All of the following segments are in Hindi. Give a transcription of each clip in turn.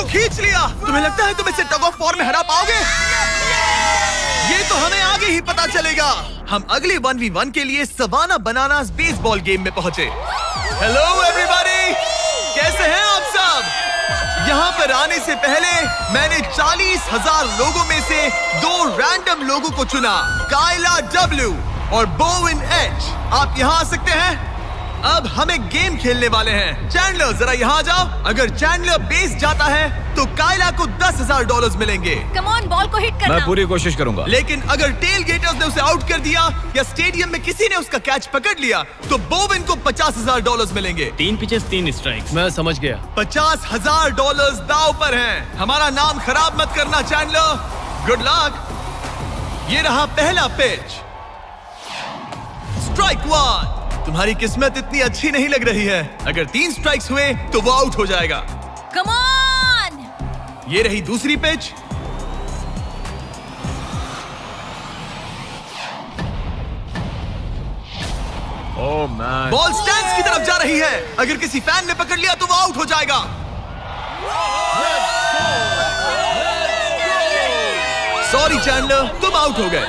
खींच लिया। तुम्हें लगता है तुम इसे टग ऑफ वॉर में हरा पाओगे? ये तो हमें आगे ही पता चलेगा। हम अगले 1v1 के लिए सवाना बनानास बेसबॉल गेम में पहुंचे। हेलो एवरीबॉडी, कैसे हैं आप सब? यहाँ पर आने से पहले मैंने 40,000 लोगों में से 2 रैंडम लोगों को चुना, काइला W और बोविन H। आप यहाँ आ सकते हैं। अब हमें गेम खेलने वाले हैं। चैंडलर जरा यहाँ जाओ। अगर चैंडलर बेस जाता है तो काइला को $10,000 मिलेंगे। कम ऑन, बॉल को हिट करना। मैं पूरी कोशिश करूंगा। लेकिन अगर टेल गेटर्स ने उसे आउट कर दिया या स्टेडियम में किसी ने उसका कैच पकड़ लिया तो बोविन को $50,000 मिलेंगे। 3 पिचेस 3 स्ट्राइक्स। मैं समझ गया। $50,000 दाव पर हैं। हमारा नाम खराब मत करना चैंडलर। Good luck. ये रहा पहला पिच। स्ट्राइक 1। तुम्हारी किस्मत इतनी अच्छी नहीं लग रही है। अगर 3 स्ट्राइक्स हुए तो वो आउट हो जाएगा। Come on. ये रही दूसरी pitch. Oh man, ball stands की तरफ जा रही है। अगर किसी फैन ने पकड़ लिया तो वो आउट हो जाएगा। सॉरी चैंडलर, तुम आउट हो गए।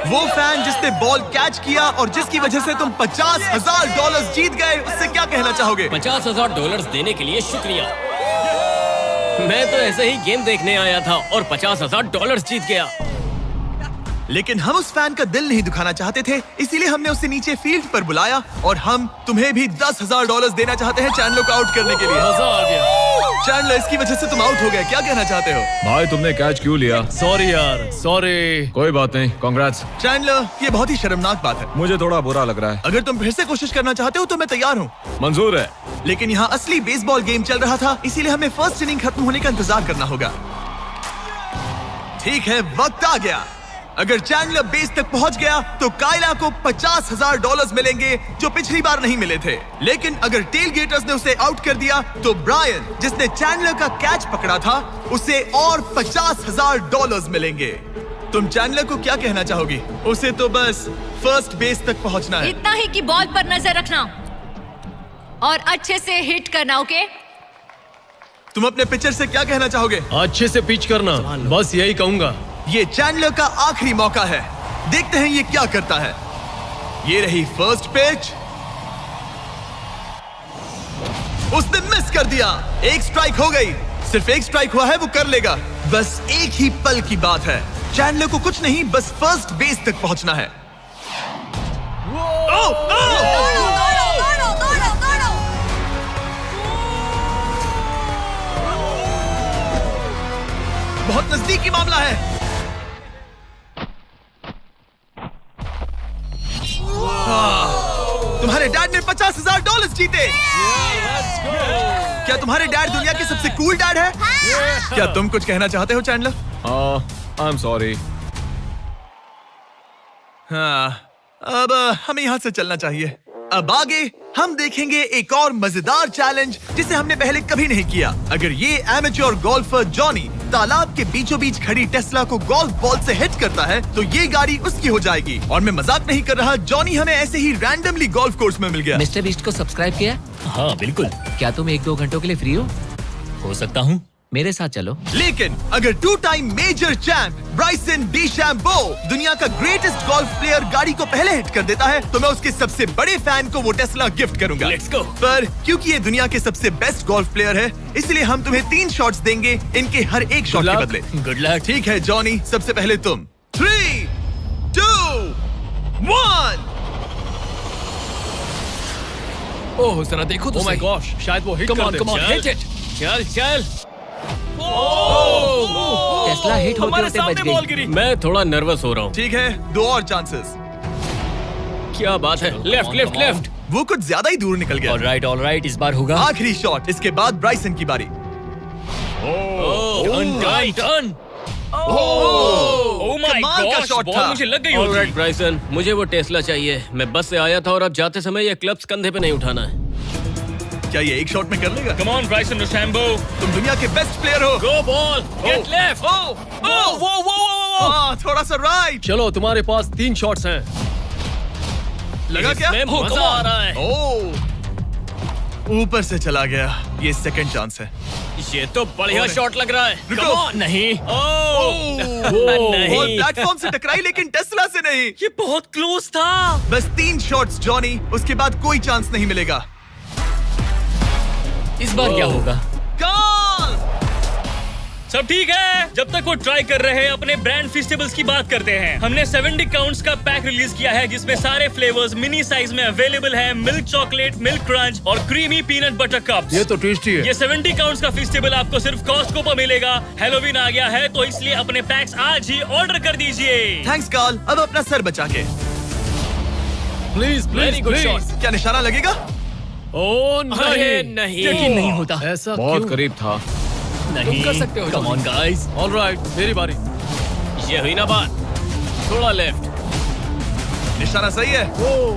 वो फैन जिसने बॉल कैच किया और जिसकी वजह से तुम $50,000 जीत गए, उससे क्या कहना चाहोगे? $50,000 देने के लिए शुक्रिया। मैं तो ऐसे ही गेम देखने आया था और $50,000 जीत गया। लेकिन हम उस फैन का दिल नहीं दुखाना चाहते थे, इसीलिए हमने उसे नीचे फील्ड पर बुलाया और हम तुम्हें भी $10,000 देना चाहते हैं चैंडलर को आउट करने के लिए। मजा आ गया। चैंडलर, इसकी वजह से तुम आउट हो गए, क्या कहना चाहते हो? भाई तुमने कैच क्यों लिया? सॉरी यार, सॉरी। कोई बात नहीं, कांग्रेट्स। चैंडलर, ये बहुत ही शर्मनाक बात है। मुझे थोड़ा बुरा लग रहा है। अगर तुम फिर से कोशिश करना चाहते हो तो मैं तैयार हूँ। मंजूर है। लेकिन यहाँ असली बेसबॉल गेम चल रहा था, इसीलिए हमें फर्स्ट इनिंग खत्म होने का इंतजार करना होगा। ठीक है, वक्त आ गया। अगर चैंडलर बेस तक पहुंच गया तो काइला को $50,000 मिलेंगे जो पिछली बार नहीं मिले थे। लेकिन अगर टेल गेटर्स ने उसे आउट कर दिया तो ब्रायन, जिसने चैंडलर का कैच पकड़ा था, उसे और $50,000 मिलेंगे। तुम चैंडलर को क्या कहना चाहोगी? उसे तो बस फर्स्ट बेस तक पहुंचना है। इतना ही कि बॉल पर नजर रखना और अच्छे से हिट करना। ओके? तुम अपने पिचर से क्या कहना चाहोगे? अच्छे से पिच करना, बस यही कहूंगा। ये चैंडलर का आखिरी मौका है। देखते हैं ये क्या करता है। ये रही फर्स्ट पिच। उसने मिस कर दिया। 1 स्ट्राइक हो गई। सिर्फ 1 स्ट्राइक हुआ है, वो कर लेगा। बस एक ही पल की बात है। चैंडलर को कुछ नहीं, बस फर्स्ट बेस तक पहुंचना है। बहुत नजदीकी मामला है। तुम्हारे डैड ने $50,000 जीते। क्या तुम्हारे डैड दुनिया के सबसे कूल डैड है? क्या तुम कुछ कहना चाहते हो चैंडलर? I am sorry. हाँ, अब हमें यहाँ से चलना चाहिए। अब आगे हम देखेंगे एक और मजेदार चैलेंज जिसे हमने पहले कभी नहीं किया। अगर ये एमेच्योर गोल्फर जॉनी तालाब के बीचों बीच खड़ी टेस्ला को गोल्फ बॉल से हिट करता है तो ये गाड़ी उसकी हो जाएगी। और मैं मजाक नहीं कर रहा, जॉनी हमें ऐसे ही रैंडमली गोल्फ कोर्स में मिल गया। मिस्टर बीस्ट को सब्सक्राइब किया? हाँ बिल्कुल। क्या तुम 1-2 घंटों के लिए फ्री हो सकता हूँ। मेरे साथ चलो। लेकिन अगर 2 टाइम मेजर चैंप ब्राइसन डीचैम्बो दुनिया का ग्रेटेस्ट गोल्फ प्लेयर गाड़ी को पहले हिट कर देता है तो मैं उसके सबसे बड़े फैन को वो टेस्ला गिफ्ट करूंगा। Let's go। पर क्योंकि ये दुनिया के सबसे बेस्ट गोल्फ प्लेयर है, इसलिए हम तुम्हें 3 शॉट्स देंगे, इनके हर एक शॉट के बदले। Good luck. ठीक है जॉनी, सबसे पहले तुम। 3, 2, 1। ओह जरा देखो तो। ओह माय गॉश, शायद वो हिट कर दे। Come on, hit it. चल चल। टेस्ला हिट होते होते बच गई। मैं थोड़ा नर्वस हो रहा हूँ। ठीक है, 2 और चांसेस। क्या बात है। Left left left. वो कुछ ज्यादा ही दूर निकल गया। ऑलराइट, इस बार होगा। आखिरी शॉट, इसके बाद ब्राइसन की बारी। टर्न। ओह माय कमाल का गॉश, शॉट बॉल था। मुझे लग गई। ऑलराइट ब्राइसन, मुझे वो टेस्ला चाहिए। मैं बस से आया था और अब जाते समय ये क्लब्स कंधे पे नहीं उठाना है। क्या ये एक शॉट में कर लेगा? कम ऑन ब्राइसन डीचैम्बो, तुम दुनिया के बेस्ट प्लेयर हो। गो बॉल, गेट लेफ्ट। थोड़ा सा राइट। चलो तुम्हारे पास 3 शॉट्स हैं। लगा क्या? मजा आ रहा है। ऊपर से चला गया। ये सेकंड चांस है। ये तो बढ़िया और- शॉट लग रहा है। रुको। Come on, नहीं। बॉल नहीं। प्लेटफॉर्म से टकराई लेकिन टेस्ला से नहीं। ये बहुत क्लोज था। बस 3 शॉट्स जॉनी, उसके बाद कोई चांस नहीं मिलेगा। इस बार क्या होगा? कॉल! सब ठीक है। जब तक वो ट्राई कर रहे हैं, अपने ब्रांड फेस्टिवल्स की बात करते हैं। हमने 70 काउंट्स का पैक रिलीज किया है जिसमें सारे फ्लेवर्स मिनी साइज में अवेलेबल है। मिल्क चॉकलेट, मिल्क क्रंच और क्रीमी पीनट बटर कप्स। ये तो टेस्टी है। ये 70 काउंट्स का फेस्टिवल आपको सिर्फ कॉस्टको पर मिलेगा। हैलोवीन आ गया है तो इसलिए अपने पैक्स आज ही ऑर्डर कर दीजिए। थैंक्स कार्ल, अब अपना सर बचा के। Please Very good please shot. क्या निशाना लगेगा? ओ अरे नहीं, नहीं। यकीन नहीं होता। ऐसा बहुत क्यों? करीब था। नहीं कर सकते हो, कम ऑन गाइस। ऑलराइट, मेरी बारी। ये हुई ना बात। थोड़ा लेफ्ट। निशाना सही है।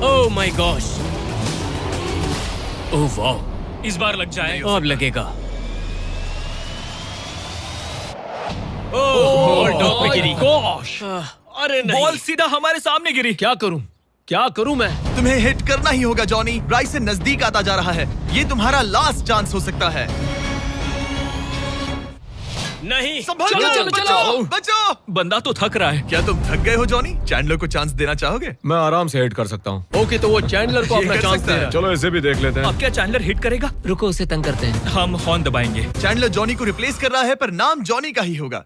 ओह माय गॉश। ओह वाह। इस बार लग जाए। अब लगेगा। ओह डॉग पे गिरी। गॉश, अरे नहीं। बॉल सीधा हमारे सामने गिरी। क्या करूं? क्या करूं मैं? तुम्हें हिट करना ही होगा जॉनी। ब्राइसन नजदीक आता जा रहा है। ये तुम्हारा लास्ट चांस हो सकता है। नहीं। संभल चलो, कर, चलो, बचो, चलो। बचो। बंदा तो थक रहा है। क्या तुम थक गए हो जॉनी? चैंडलर को चांस देना चाहोगे? मैं आराम से हिट कर सकता हूँ। ओके, तो वो चैंडलर को ये अपना कर चांस सकता दे है। रहा है। चलो इसे भी देख लेते हैं। अब क्या चैंडलर हिट करेगा? रुको, उसे तंग करते हैं। हम हॉर्न दबाएंगे। चैंडलर जॉनी को रिप्लेस कर रहा है पर नाम जॉनी का ही होगा।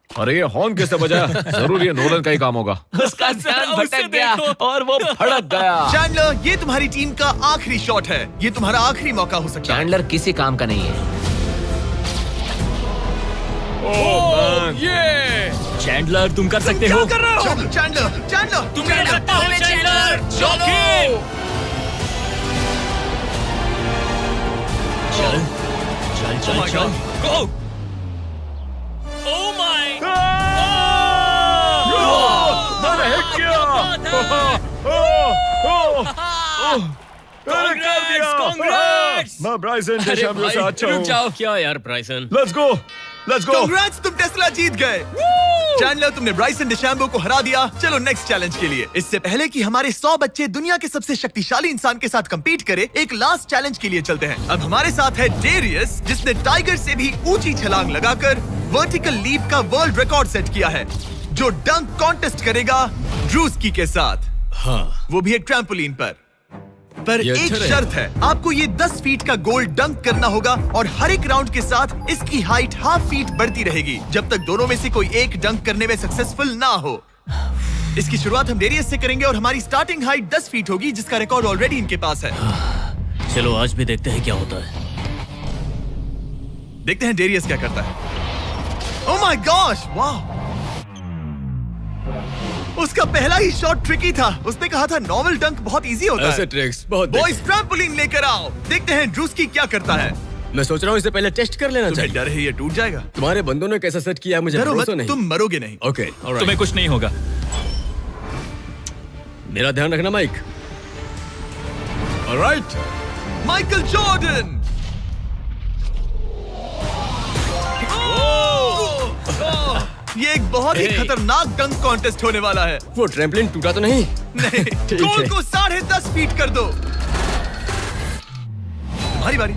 अरे ये हॉर्न किससे बजा? जरूर ये नोलन का ही काम होगा। उसका ध्यान उसे भटक गया देखो। और वो भड़क गया। चैंडलर, ये तुम्हारी टीम का आखिरी शॉट है। ये तुम्हारा आखिरी मौका हो सकता है। चैंडलर किसी काम का नहीं है। ये चैंडलर तुम कर सकते क्या हो। कर रहे हो? चैंडलर, चैंडलर, तुम कर सकते हो चैंडलर। जॉकी। चल चल चल my चल। God. गो। Oh my. मैंने हिट Congrats! मैं ब्राइसन अरे डेशैम्बे से भाई, अच्छा रुक हूँ। जाओ। क्या यार Bryson? Let's go, let's go. Congrats, तुम टेस्ला जीत गए। चैंडलर, तुमने ब्राइसन डिशैम्बो को हरा दिया। चलो नेक्स्ट चैलेंज के लिए। इससे पहले कि हमारे 100 बच्चे दुनिया के सबसे शक्तिशाली इंसान के साथ compete करे, एक लास्ट चैलेंज के लिए चलते हैं। अब हमारे साथ है डेरियस, जिसने टाइगर से भी ऊंची छलांग लगाकर वर्टिकल लीप का वर्ल्ड रिकॉर्ड सेट किया है, जो डंक कॉन्टेस्ट करेगा ड्रूस्की के साथ। हाँ। वो भी एक ट्रैम्पोलिन पर ये एक अच्छा शर्त है, आपको ये 10 फीट का गोल डंक करना होगा और हर एक राउंड के साथ इसकी हाइट हाफ फीट बढ़ती रहेगी जब तक दोनों में से कोई एक डंक करने में सक्सेसफुल ना हो। इसकी शुरुआत हम डेरियस से करेंगे और हमारी स्टार्टिंग हाइट 10 फीट होगी, जिसका रिकॉर्ड ऑलरेडी इनके पास है। चलो आज भी देखते हैं क्या होता है। देखते हैं डेरियस क्या करता है। ओह माय गॉश, वाह! उसका पहला ही शॉट ट्रिकी था। उसने कहा था नॉर्मल डंक बहुत इजी होता है। ट्रिक्स बहुत बॉयज, ट्रैम्पोलिन लेकर आओ। देखते हैं ड्रूस्की क्या करता है। मैं सोच रहा हूँ इसे पहले टेस्ट कर लेना तुम्हें चाहिए। डर है ये टूट जाएगा? तुम्हारे बंदों ने कैसा सेट किया है मुझे डरो मत, भरोसा नहीं। तुम मरोगे नहीं। ओके तुम्हें कुछ नहीं होगा। मेरा ध्यान रखना माइक। ऑलराइट। Michael Jordan. ये एक बहुत ही Hey. खतरनाक डंक कॉन्टेस्ट होने वाला है। वो ट्रैम्पलिन टूटा तो नहीं? नहीं, ठीक गोल है। को 10.5 फीट कर दो। हमारी बारी।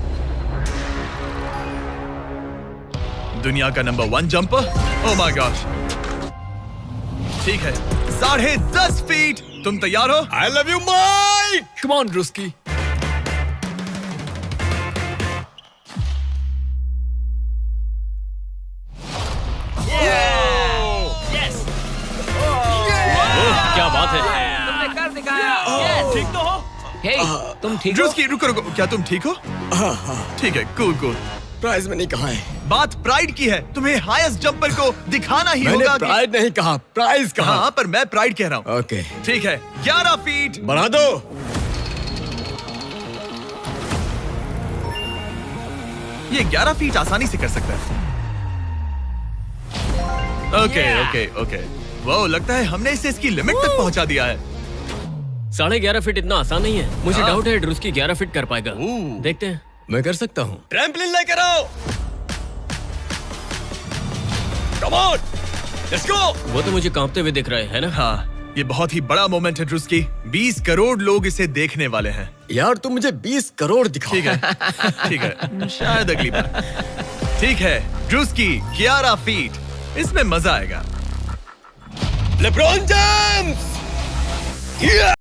दुनिया का number 1 jumper. Oh my gosh. ठीक है, 10.5 फीट। तुम तैयार हो? I love you Mike. Come on Drewski. क्या बात है? तुमने कर दिखाया। ठीक तो हो? हे, तुम ठीक हो? ड्रूस्की, रुको रुको, क्या तुम ठीक हो? ठीक है, कूल कूल। प्राइज में नहीं कहा है। बात प्राइड की है। तुम्हें हाईएस्ट जंपर को दिखाना ही मैंने होगा कि... प्राइड नहीं कहा, प्राइज कहा। हाँ, पर मैं प्राइड कह रहा हूँ। ओके ठीक है, 11 फीट। बढ़ा दो। ये 11 फीट आसानी से कर सकता है। Okay okay okay. वो लगता है हमने इसे इसकी लिमिट तक पहुंचा दिया है। 11.5 फीट इतना आसान नहीं है। मुझे हाँ। डाउट है ड्रूस्की 11 फीट कर पाएगा। देखते हैं। मैं कर सकता हूँ। ट्रैम्पलिन लेकर आओ। Come on, let's go. वो तो मुझे कांपते हुए दिख रहा है ना? हाँ, ये बहुत ही बड़ा मोमेंट है ड्रूस्की। 20 करोड़ लोग इसे देखने वाले हैं। यार तुम मुझे 20 करोड़ दिखाओ। ठीक है, ठीक है, शायद अगली बार। ठीक है, ड्रूस्की 11 फीट, इसमें मजा आएगा। LeBron James